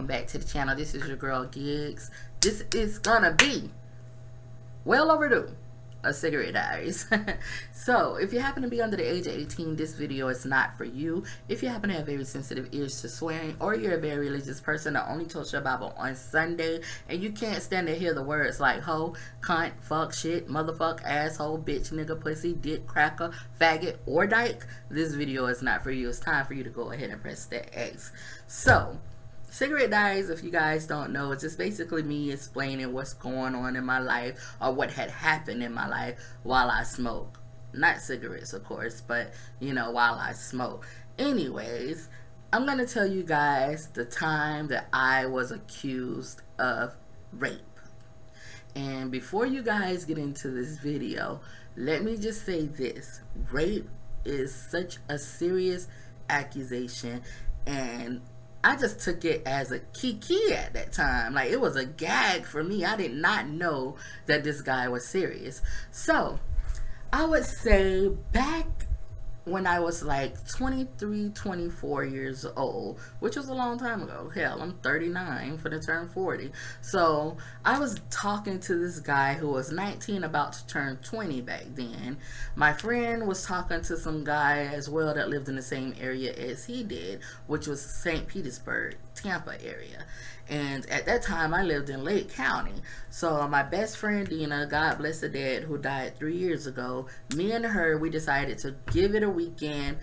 welcome back to the channel. This is your girl Giggs. This is gonna be well overdue, a cigarette diaries. So if you happen to be under the age of 18, this video is not for you. If you happen to have very sensitive ears to swearing, or you're a very religious person that only toast your Bible on Sunday and you can't stand to hear the words like hoe, cunt, fuck, shit, motherfuck, asshole, bitch, nigga, pussy, dick, cracker, faggot, or dyke, this video is not for you. It's time for you to go ahead and press that X. So cigarette diaries, if you guys don't know, it's just basically me explaining what's going on in my life or what had happened in my life while I smoke. Not cigarettes, of course, but you know, while I smoke. Anyways, I'm going to tell you guys the time that I was accused of rape. And before you guys get into this video, let me just say this. Rape is such a serious accusation, and I just took it as a kiki at that time. Like, it was a gag for me. I did not know that this guy was serious. So I would say back when I was like 23, 24 years old, which was a long time ago. Hell, I'm 39 for the turn 40. So I was talking to this guy who was 19, about to turn 20 back then. My friend was talking to some guy as well that lived in the same area as he did, which was St. Petersburg, Tampa area. And at that time, I lived in Lake County. So my best friend, Dina, God bless her dad, who died 3 years ago, me and her, we decided to give it a weekend,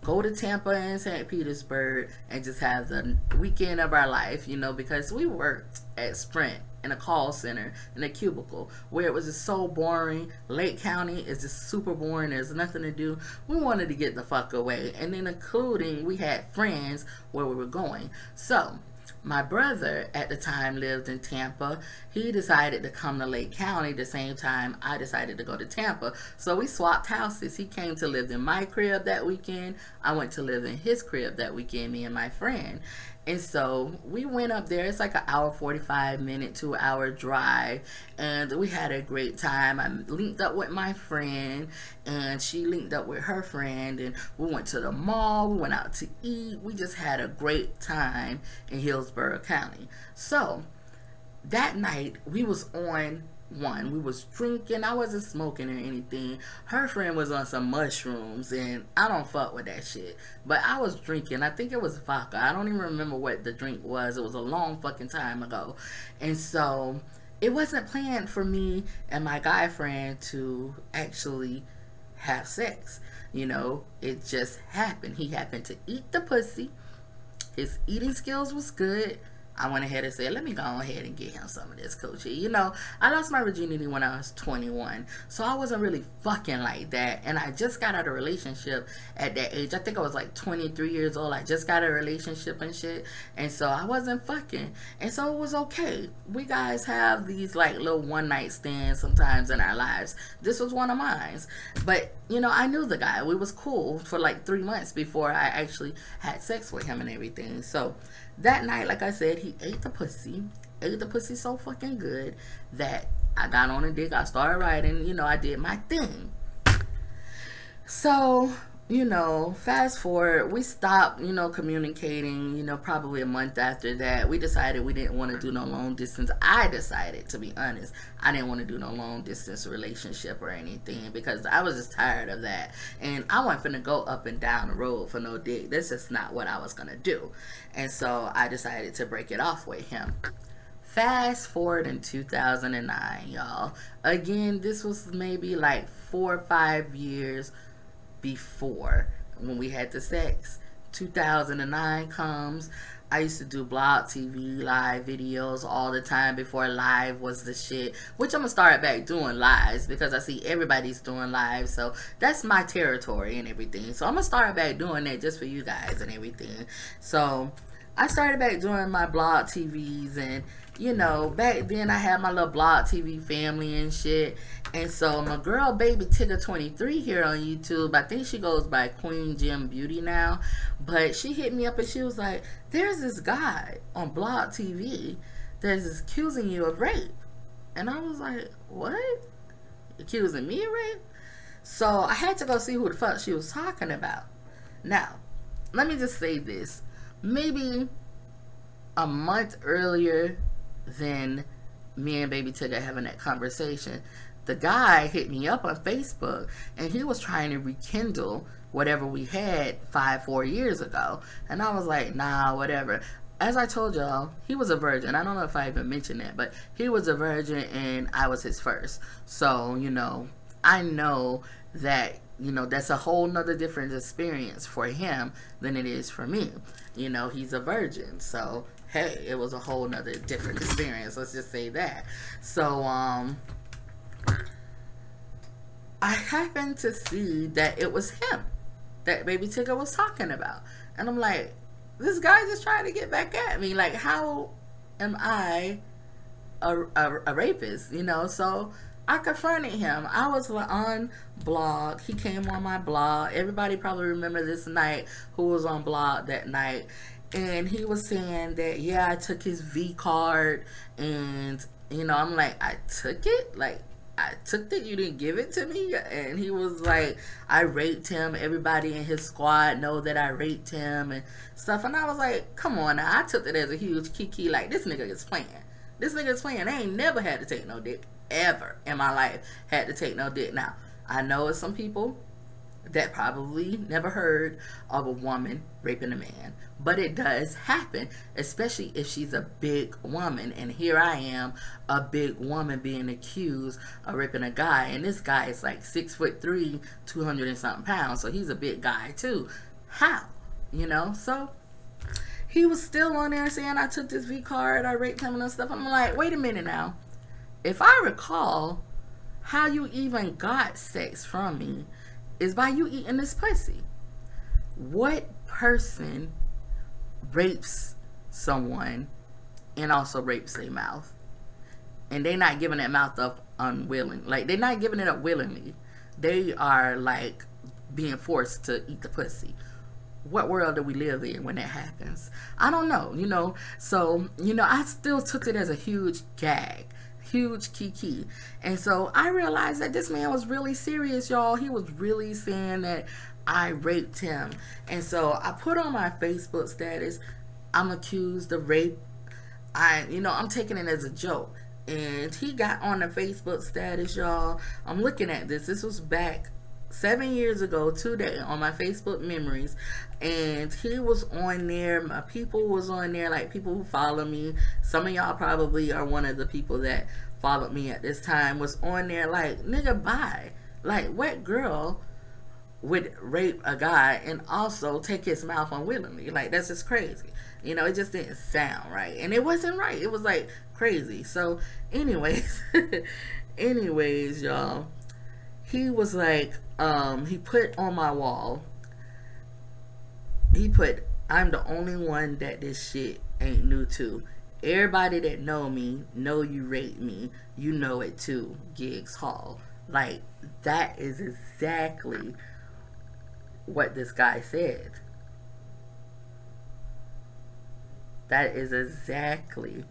go to Tampa and St. Petersburg, and just have the weekend of our life, you know, because we worked at Sprint in a call center, in a cubicle, where it was just so boring. Lake County is just super boring. There's nothing to do. We wanted to get the fuck away. And then including, we had friends where we were going. So my brother at the time lived in Tampa. He decided to come to Lake County the same time I decided to go to Tampa. So we swapped houses. He came to live in my crib that weekend. I went to live in his crib that weekend, me and my friend. And so we went up there. It's like an hour, 45 minute, 2 hour drive. And we had a great time. I linked up with my friend, and she linked up with her friend. And we went to the mall. We went out to eat. We just had a great time in Hillsborough County. So that night, we was on one. We was drinking. I wasn't smoking or anything. Her friend was on some mushrooms, and I don't fuck with that shit. But I was drinking. I think it was vodka. I don't even remember what the drink was. It was a long fucking time ago. And so it wasn't planned for me and my guy friend to actually have sex. You know, it just happened. He happened to eat the pussy. His eating skills was good. I went ahead and said, let me go ahead and get him some of this coochie. You know, I lost my virginity when I was 21. So I wasn't really fucking like that. And I just got out of a relationship at that age. I think I was like 23 years old. I just got a relationship and shit. And so I wasn't fucking. And so it was okay. We guys have these like little one night stands sometimes in our lives. This was one of mine. But, you know, I knew the guy. We was cool for like 3 months before I actually had sex with him and everything. So that night, like I said, he ate the pussy. Ate the pussy so fucking good that I got on a dick. I started riding. You know, I did my thing. So, you know, fast forward, we stopped, you know, communicating, you know, probably a month after that. We decided we didn't want to do no long distance. I decided, to be honest, I didn't want to do no long distance relationship or anything because I was just tired of that. And I wasn't finna go up and down the road for no dick. That's just not what I was gonna do. And so I decided to break it off with him. Fast forward in 2009, y'all. Again, this was maybe like 4 or 5 years before when we had the sex. 2009 comes. I used to do blog TV live videos all the time before live was the shit, which I'm gonna start back doing lives because I see everybody's doing live, so that's my territory and everything. So I'm gonna start back doing that just for you guys and everything. So I started back doing my blog TVs, and you know, back then I had my little blog TV family and shit. And so my girl baby Tigger 23 here on YouTube, I think she goes by Queen Gem Beauty now, but she hit me up and she was like, there's this guy on blog TV that is accusing you of rape. And I was like, what? Accusing me of rape? So I had to go see who the fuck she was talking about. Now, let me just say this. Maybe a month earlier than me and Baby Tigger having that conversation, the guy hit me up on Facebook, and he was trying to rekindle whatever we had 4 years ago. And I was like, nah, whatever. As I told y'all, he was a virgin. I don't know if I even mentioned that, but he was a virgin and I was his first. So, you know, I know that, you know, that's a whole nother different experience for him than it is for me. You know, he's a virgin. So, hey, it was a whole nother different experience. Let's just say that. So, I happened to see that it was him that Baby Tigger was talking about. And I'm like, this guy just trying to get back at me. Like, how am I a rapist? You know, so I confronted him. I was on blog. He came on my blog. Everybody probably remember this night who was on blog that night. And he was saying that, yeah, I took his V card. And, you know, I'm like, I took it? Like, I took it, you didn't give it to me? And he was like, I raped him. Everybody in his squad know that I raped him and stuff. And I was like, come on now. I took it as a huge kiki. Like, this nigga is playing. This nigga is playing. I ain't never had to take no dick. Ever in my life had to take no dick. Now, I know it's some people that probably never heard of a woman raping a man. But it does happen, especially if she's a big woman. And here I am, a big woman being accused of raping a guy. And this guy is like 6'3", 200 and something pounds. So he's a big guy too. How? You know? So he was still on there saying I took this V card, I raped him and stuff. I'm like, wait a minute now. If I recall, how you even got sex from me is by you eating this pussy. What person rapes someone and also rapes their mouth? And they're not giving that mouth up unwilling. Like, they're not giving it up willingly. They are like being forced to eat the pussy. What world do we live in when that happens? I don't know, you know. So, you know, I still took it as a huge gag. Huge kiki. And so I realized that this man was really serious, y'all. He was really saying that I raped him. And so I put on my Facebook status, I'm accused of rape. You know, I'm taking it as a joke. And he got on the Facebook status, y'all. I'm looking at this. This was back 7 years ago today on my Facebook memories. And he was on there. My people was on there, like people who follow me. Some of y'all probably are one of the people that followed me at this time. Was on there like, nigga, bye. Like, what girl would rape a guy and also take his mouth unwillingly? Like, that's just crazy. You know, it just didn't sound right. And it wasn't right. It was like crazy. So anyways, anyways, y'all, he was like, he put on my wall, he put, I'm the only one that this shit ain't new to. Everybody that know me know you rape me. You know it too, Giggs Hall. Like, that is exactly what this guy said. That is exactly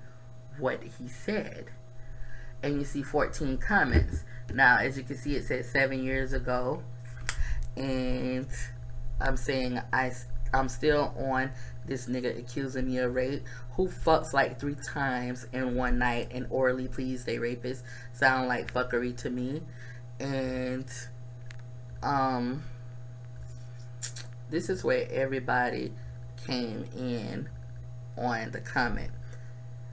what he said. And you see 14 comments. Now, as you can see, it says 7 years ago. And I'm saying I'm still on this nigga accusing me of rape. Who fucks like 3 times in one night and orally please they rapist? Sound like fuckery to me. And this is where everybody came in on the comment,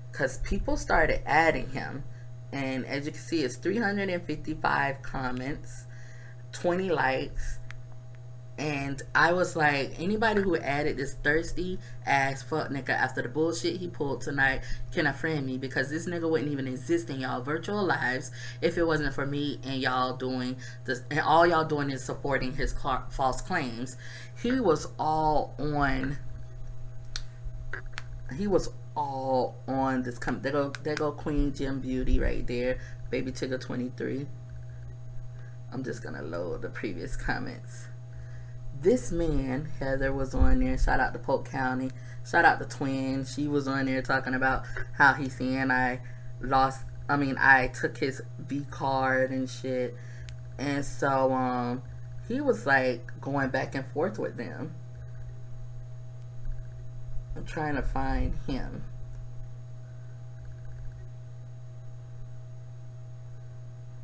because people started adding him. And as you can see, it's 355 comments, 20 likes. And I was like, anybody who added this thirsty ass fuck nigga after the bullshit he pulled tonight can unfriend me, because this nigga wouldn't even exist in y'all virtual lives if it wasn't for me and y'all doing this. And all y'all doing is supporting his false claims. He was all on. He was all on this. There go Queen Gem Beauty right there. Baby Tigger 23. I'm just gonna load the previous comments. This man, Heather, was on there. Shout out to Polk County. Shout out to Twin. She was on there talking about how he's saying I took his V card and shit. And so, he was like going back and forth with them. I'm trying to find him.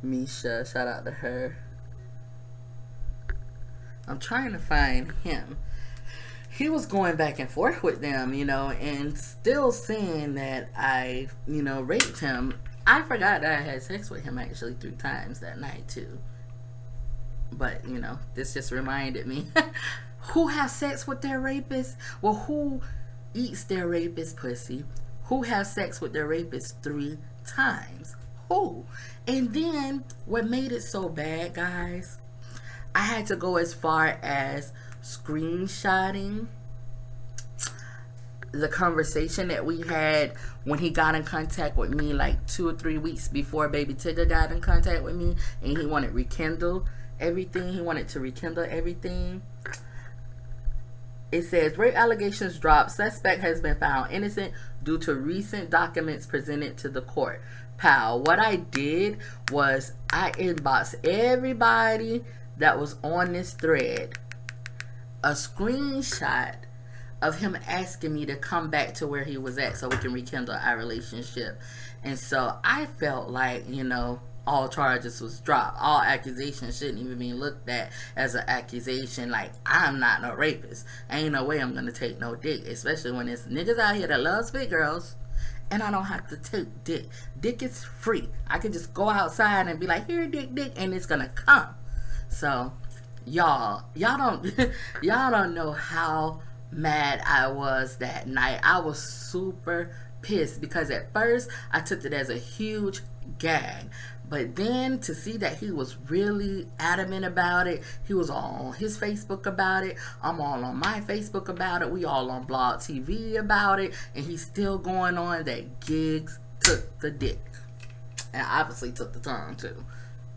Misha, shout out to her. I'm trying to find him. He was going back and forth with them, you know, and still saying that I, you know, raped him. I forgot that I had sex with him actually 3 times that night too. But, you know, this just reminded me. Who has sex with their rapist? Well, who eats their rapist pussy? Who has sex with their rapist 3 times? Who? And then what made it so bad, guys, I had to go as far as screenshotting the conversation that we had when he got in contact with me like 2 or 3 weeks before Baby Tigger got in contact with me, and he wanted to rekindle everything. It says, rape allegations dropped. Suspect has been found innocent due to recent documents presented to the court. Pal, what I did was I inboxed everybody that was on this thread a screenshot of him asking me to come back to where he was at so we can rekindle our relationship. And so I felt like, you know, all charges was dropped. All accusations shouldn't even be looked at as an accusation. Like, I'm not no rapist. Ain't no way I'm gonna take no dick, especially when there's niggas out here that loves big girls and I don't have to take dick. Dick is free. I can just go outside and be like, here, dick, and it's gonna come. So y'all don't know how mad I was that night. I was super pissed because at first I took it as a huge gag, but then to see that he was really adamant about it, he was all on his Facebook about it, I'm all on my Facebook about it, we all on Blog TV about it, and he's still going on that Giggs took the dick and obviously took the tongue too,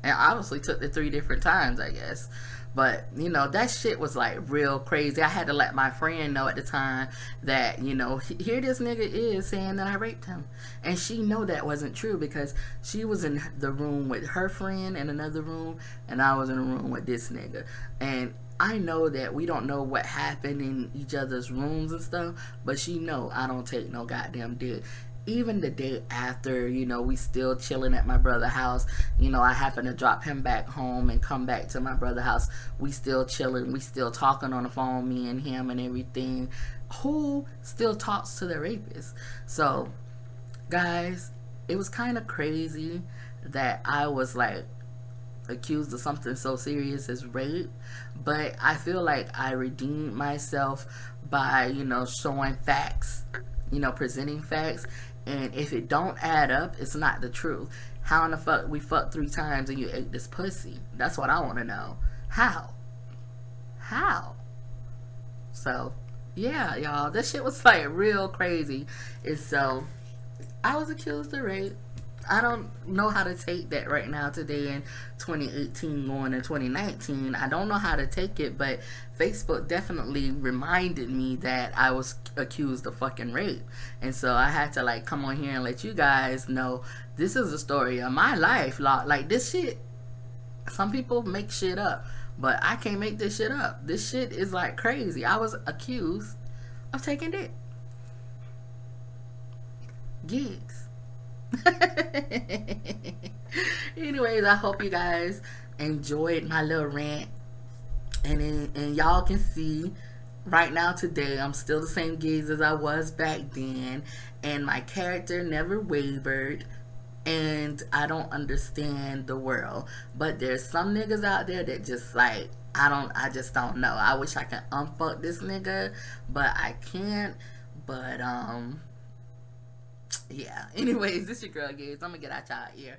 and obviously took the 3 different times, I guess. But, you know, that shit was like real crazy. I had to let my friend know at the time that, you know, here this nigga is saying that I raped him. And she know that wasn't true because she was in the room with her friend in another room, and I was in a room with this nigga. And I know that we don't know what happened in each other's rooms and stuff, but she know I don't take no goddamn dick. Even the day after, you know, we still chilling at my brother's house. You know, I happened to drop him back home and come back to my brother's house. We still chilling. We still talking on the phone, me and him and everything. Who still talks to the rapist? So, guys, it was kind of crazy that I was, like, accused of something so serious as rape. But I feel like I redeemed myself by, you know, showing facts. You know, presenting facts. And if it don't add up, it's not the truth. How in the fuck we fucked 3 times and you ate this pussy? That's what I want to know. How? So, yeah, y'all. This shit was like real crazy. And so, I was accused of rape. I don't know how to take that right now today in 2018 going into 2019. I don't know how to take it, but Facebook definitely reminded me that I was accused of fucking rape. And so I had to like come on here and let you guys know this is a story of my life. Like this shit, some people make shit up, but I can't make this shit up. This shit is like crazy. I was accused of taking dick. Giggs. Anyways, I hope you guys enjoyed my little rant, and y'all can see right now today I'm still the same Giggs as I was back then, and my character never wavered, and I don't understand the world. But there's some niggas out there that just like I just don't know. I wish I could unfuck this nigga, but I can't. But yeah, anyways, this your girl Giggs. I'm gonna get out y'all ear.